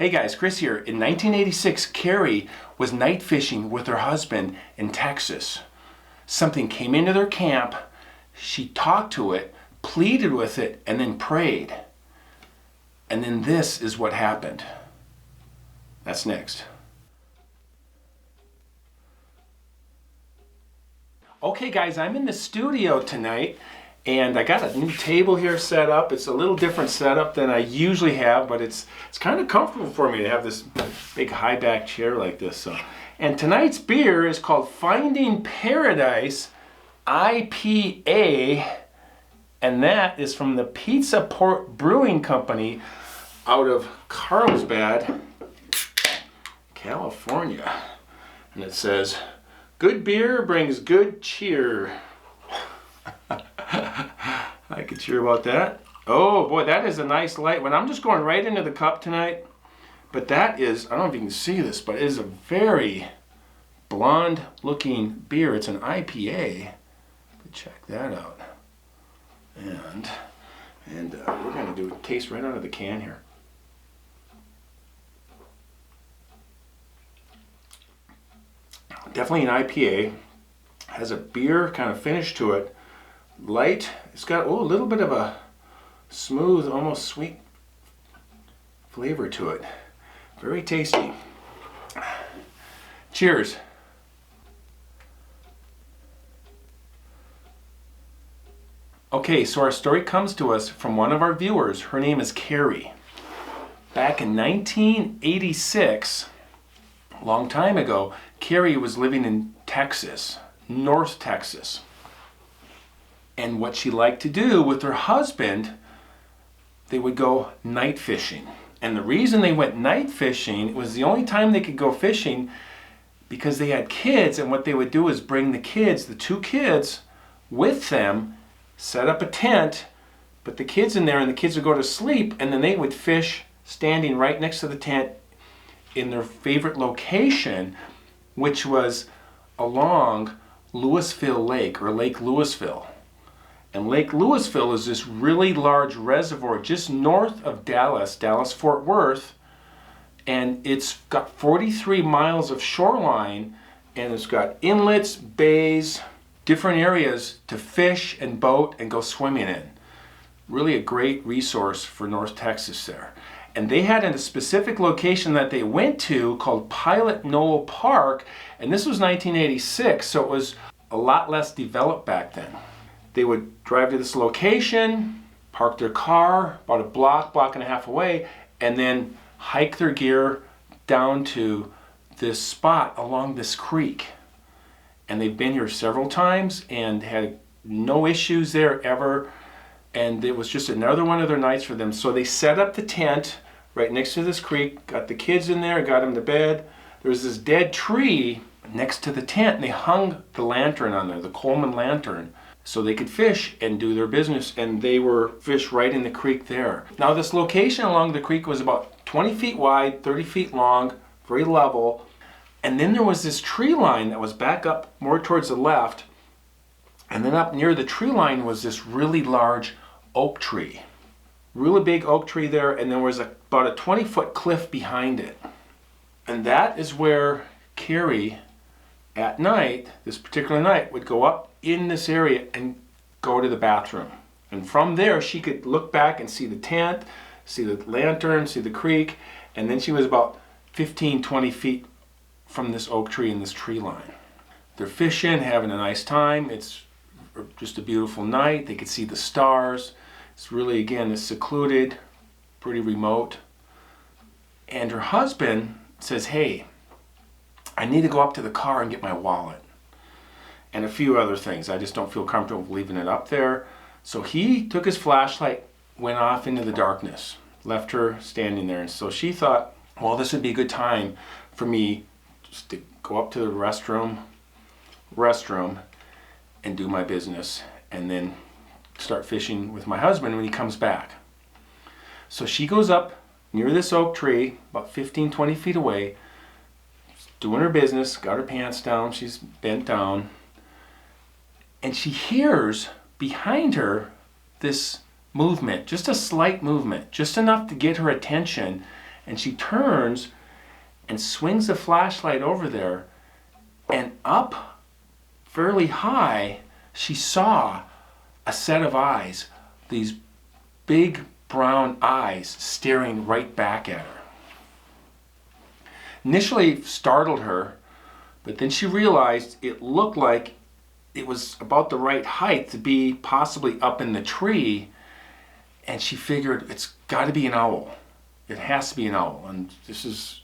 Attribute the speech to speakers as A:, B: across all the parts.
A: Hey guys, Chris here. In 1986, Carrie was night fishing with her husband in Texas. Something came into their camp, she talked to it, pleaded with it, and then prayed. And then this is what happened. That's next. Okay guys, I'm in the studio tonight and I got a new table here set up. It's a little different setup than I usually have, but it's kind of comfortable for me to have this big high back chair like this. And tonight's beer is called Finding Paradise IPA, and that is from the Pizza Port Brewing Company out of Carlsbad, California. And it says, "Good beer brings good cheer." I could cheer about that. Oh boy, that is a nice light one. I'm just going right into the cup tonight. But that is, I don't know if you can see this, but it is a very blonde looking beer. It's an IPA. Check that out. And we're going to do a taste right out of the can here. Definitely an IPA. Has a beer kind of finish to it. Light. It's got a little bit of a smooth, almost sweet flavor to it. Very tasty. Cheers. Okay, so our story comes to us from one of our viewers. Her name is Carrie. Back in 1986, a long time ago, Carrie was living in Texas, North Texas. And what she liked to do with her husband, they would go night fishing. And the reason they went night fishing, it was the only time they could go fishing because they had kids, and what they would do is bring the kids, the two kids, with them, set up a tent, put the kids in there, and the kids would go to sleep, and then they would fish standing right next to the tent in their favorite location, which was along Lewisville Lake, or Lake Lewisville. And Lake Lewisville is this really large reservoir just north of Dallas, Fort Worth, and it's got 43 miles of shoreline, and it's got inlets, bays, different areas to fish and boat and go swimming in. Really a great resource for North Texas there. And they had a specific location that they went to called Pilot Knoll Park, and this was 1986, so it was a lot less developed back then. They would drive to this location, park their car about a block and a half away, and then hike their gear down to this spot along this creek. And they've been here several times and had no issues there ever. And it was just another one of their nights for them. So they set up the tent right next to this creek, got the kids in there, got them to bed. There was this dead tree next to the tent, and they hung the lantern on there, the Coleman lantern, so they could fish and do their business, and they were fish right in the creek there. Now this location along the creek was about 20 feet wide, 30 feet long, very level, and then there was this tree line that was back up more towards the left, and then up near the tree line was this really large oak tree. Really big oak tree there, and there was about a 20-foot cliff behind it. And that is where Carrie, at night, this particular night, would go up in this area and go to the bathroom. And from there, she could look back and see the tent, see the lantern, see the creek, and then she was about 15, 20 feet from this oak tree and this tree line. They're fishing, having a nice time. It's just a beautiful night. They could see the stars. It's really, again, it's secluded, pretty remote. And her husband says, "Hey, I need to go up to the car and get my wallet and a few other things. I just don't feel comfortable leaving it up there." So he took his flashlight, went off into the darkness, left her standing there. And so she thought, well, this would be a good time for me just to go up to the restroom and do my business, and then start fishing with my husband when he comes back. So she goes up near this oak tree, about 15, 20 feet away, doing her business, got her pants down, she's bent down, and she hears behind her this movement, just a slight movement, just enough to get her attention, And she turns and swings the flashlight over there, and up fairly high, she saw a set of eyes, these big brown eyes staring right back at her. Initially startled her, but then she realized it looked like it was about the right height to be possibly up in the tree, and she figured it's got to be an owl. It has to be an owl, and this is,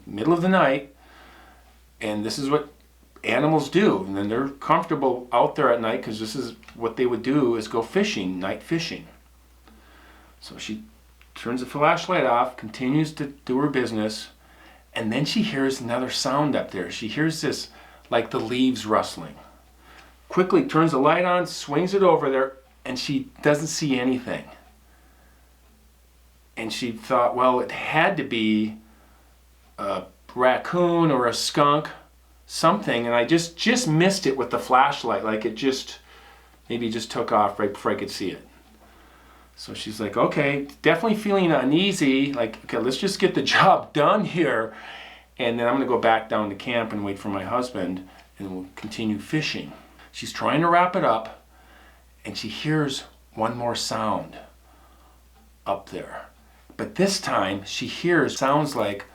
A: middle of the night, and this is what animals do, and then they're comfortable out there at night because this is what they would do, is go fishing, night fishing. So she turns the flashlight off, continues to do her business, and then she hears another sound up there. She hears this, like the leaves rustling. Quickly turns the light on, swings it over there, and she doesn't see anything. And she thought, well, it had to be a raccoon or a skunk, something, and I just missed it with the flashlight, like it maybe just took off right before I could see it. So she's like, okay, definitely feeling uneasy, like, okay, let's just get the job done here, and then I'm gonna go back down to camp and wait for my husband, and we'll continue fishing. She's trying to wrap it up, and she hears one more sound up there. But this time, she hears sounds like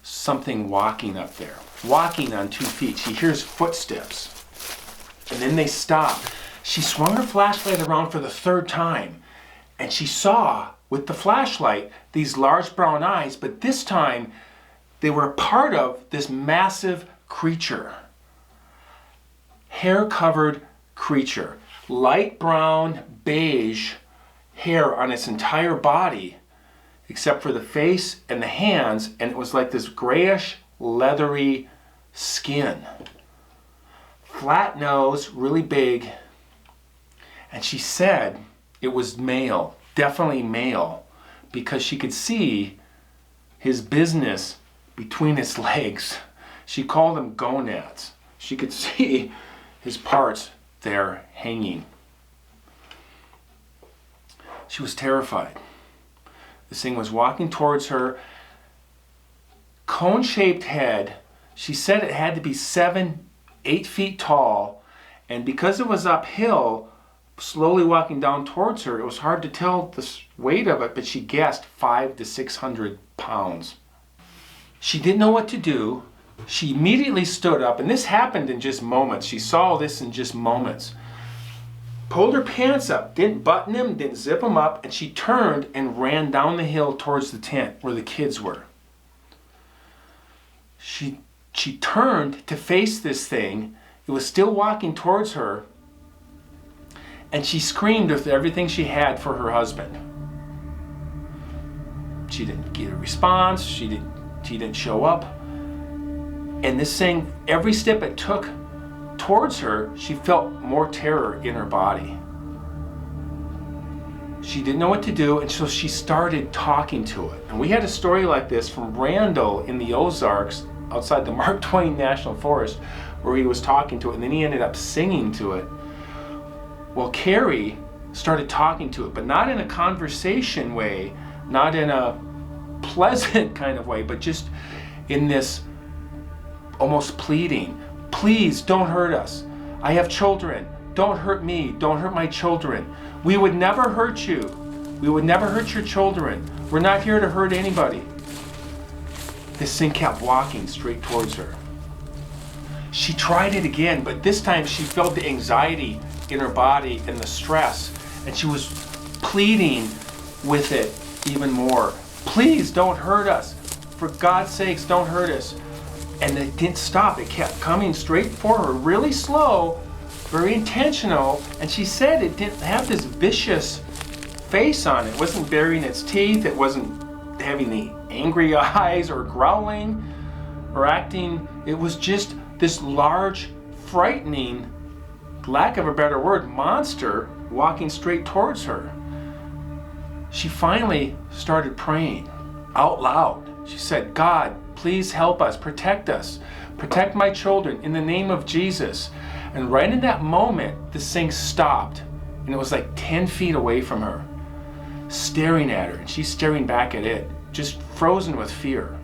A: something walking up there, walking on 2 feet. She hears footsteps, and then they stop. She swung her flashlight around for the 3rd time, and she saw, with the flashlight, these large brown eyes, but this time, they were part of this massive creature. Hair-covered creature, light brown, beige hair on its entire body, except for the face and the hands, and it was like this grayish, leathery skin. Flat nose, really big, and she said it was male, definitely male, because she could see his business between his legs. She called them gonads. She could see his parts there hanging. She was terrified. This thing was walking towards her, cone-shaped head. She said it had to be 7, 8 feet tall, and because it was uphill, slowly walking down towards her, it was hard to tell the weight of it, but she guessed 500 to 600 pounds. She didn't know what to do. She immediately stood up, and this happened in just moments. She saw this in just moments. Pulled her pants up, didn't button them, didn't zip them up, and she turned and ran down the hill towards the tent where the kids were. She turned to face this thing. It was still walking towards her, and she screamed with everything she had for her husband. She didn't get a response. He didn't show up. And this thing, every step it took towards her, she felt more terror in her body. She didn't know what to do, and so she started talking to it. And we had a story like this from Randall in the Ozarks outside the Mark Twain National Forest, where he was talking to it, and then he ended up singing to it. Well, Carrie started talking to it, but not in a conversation way, not in a pleasant kind of way, but just in this almost pleading. Please don't hurt us. I have children. Don't hurt me. Don't hurt my children. We would never hurt you. We would never hurt your children. We're not here to hurt anybody. This thing kept walking straight towards her. She tried it again, but this time she felt the anxiety in her body and the stress, and she was pleading with it even more. Please don't hurt us. For God's sakes, don't hurt us. And it didn't stop. It kept coming straight for her, really slow, very intentional. And she said it didn't have this vicious face on it. It wasn't baring its teeth. It wasn't having the angry eyes or growling or acting. It was just this large, frightening, lack of a better word, monster walking straight towards her. She finally started praying out loud. She said, God, please help us, protect my children in the name of Jesus. And right in that moment, this thing stopped, and it was like 10 feet away from her, staring at her, and she's staring back at it, just frozen with fear.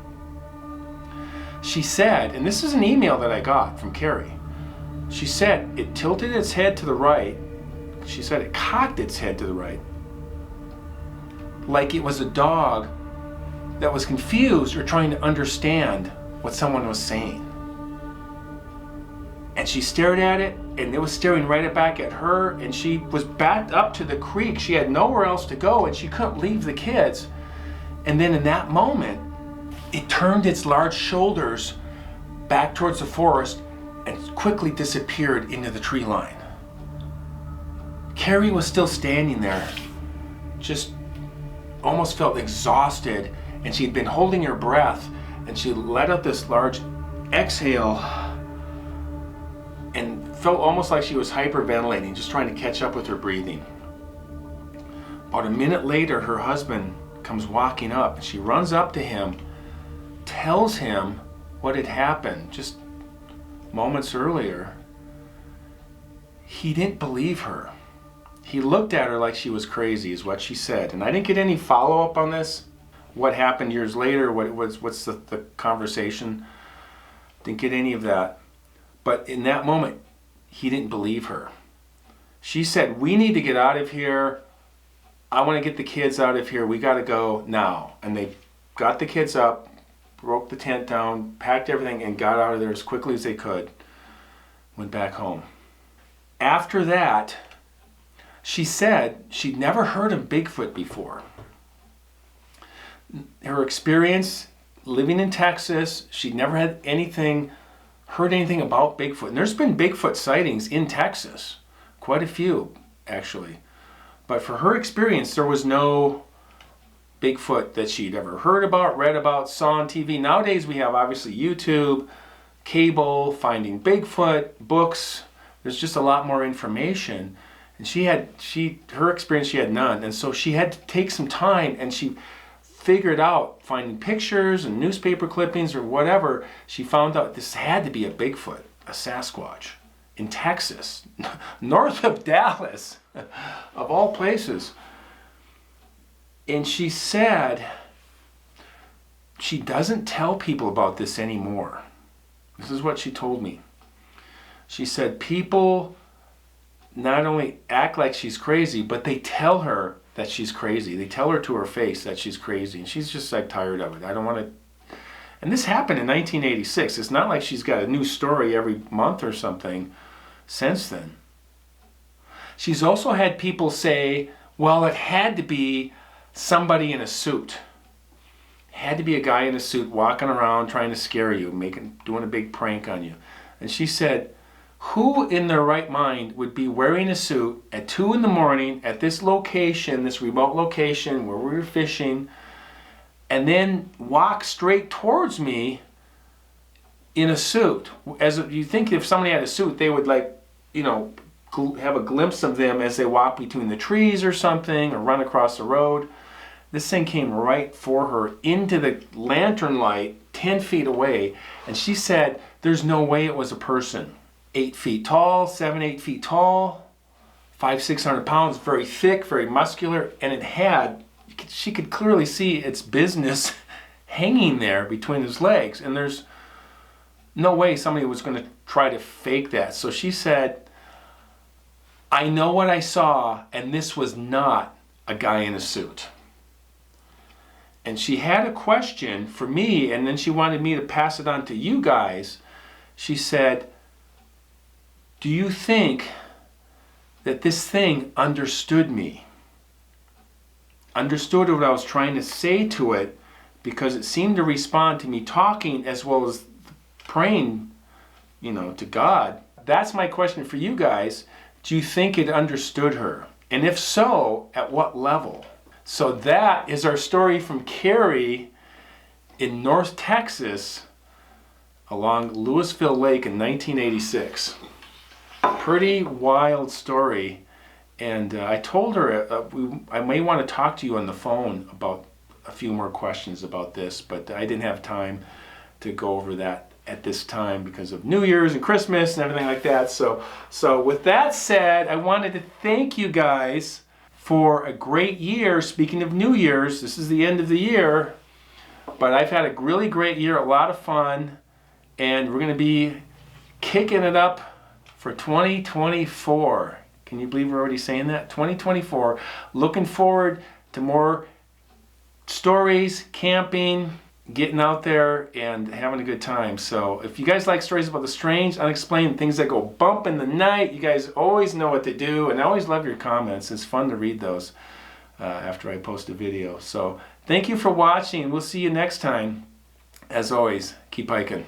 A: She said, and this is an email that I got from Carrie. She said it tilted its head to the right. She said it cocked its head to the right, like it was a dog that was confused or trying to understand what someone was saying. And she stared at it, and it was staring right back at her, and she was backed up to the creek. She had nowhere else to go, and she couldn't leave the kids. And then in that moment, it turned its large shoulders back towards the forest and quickly disappeared into the tree line. Carrie was still standing there, just almost felt exhausted, and she'd been holding her breath, and she let out this large exhale and felt almost like she was hyperventilating, just trying to catch up with her breathing. About a minute later, her husband comes walking up. She runs up to him, tells him what had happened just moments earlier. He didn't believe her. He looked at her like she was crazy, is what she said. And I didn't get any follow-up on this. What happened years later, what's the conversation? Didn't get any of that. But in that moment, he didn't believe her. She said, we need to get out of here. I want to get the kids out of here. We got to go now. And they got the kids up, broke the tent down, packed everything, and got out of there as quickly as they could. Went back home. After that, she said she'd never heard of Bigfoot before. Her experience living in Texas, she'd never had heard anything about Bigfoot. And there's been Bigfoot sightings in Texas, quite a few actually. But for her experience, there was no Bigfoot that she'd ever heard about, read about, saw on TV. Nowadays we have obviously YouTube, cable, Finding Bigfoot, books. There's just a lot more information. And her experience, she had none. And so she had to take some time, and she figured out, finding pictures and newspaper clippings or whatever, she found out this had to be a Bigfoot, a Sasquatch, in Texas, north of Dallas, of all places. And she said she doesn't tell people about this anymore. This is what she told me. She said people not only act like she's crazy, but they tell her that she's crazy. They tell her to her face that she's crazy, and she's just like tired of it. I don't want to. And this happened in 1986. It's not like she's got a new story every month or something since then. She's also had people say, well, it had to be somebody in a suit. It had to be a guy in a suit walking around trying to scare you, doing a big prank on you. And she said, who in their right mind would be wearing a suit at 2 a.m. at this location, this remote location where we were fishing, and then walk straight towards me in a suit? As you think if somebody had a suit, they would have a glimpse of them as they walk between the trees or something, or run across the road. This thing came right for her into the lantern light 10 feet away, and she said there's no way it was a person. 8 feet tall, 7-8 feet tall, 500-600 pounds, very thick, very muscular, and she could clearly see its business hanging there between his legs, and there's no way somebody was going to try to fake that. So she said, I know what I saw, and this was not a guy in a suit. And she had a question for me, and then she wanted me to pass it on to you guys. She said, do you think that this thing understood me? Understood what I was trying to say to it, because it seemed to respond to me talking as well as praying, to God. That's my question for you guys. Do you think it understood her? And if so, at what level? So that is our story from Carrie in North Texas along Lewisville Lake in 1986. Pretty wild story. And I told her I may want to talk to you on the phone about a few more questions about this, but I didn't have time to go over that at this time because of New Year's and Christmas and everything like that. So with that said, I wanted to thank you guys for a great year. Speaking of New Year's, this is the end of the year. But I've had a really great year, a lot of fun, and we're going to be kicking it up for 2024. Can you believe we're already saying that? 2024. Looking forward to more stories, camping, getting out there and having a good time. So if you guys like stories about the strange, unexplained, things that go bump in the night, you guys always know what to do. And I always love your comments. It's fun to read those after I post a video. So thank you for watching. We'll see you next time. As always, keep hiking.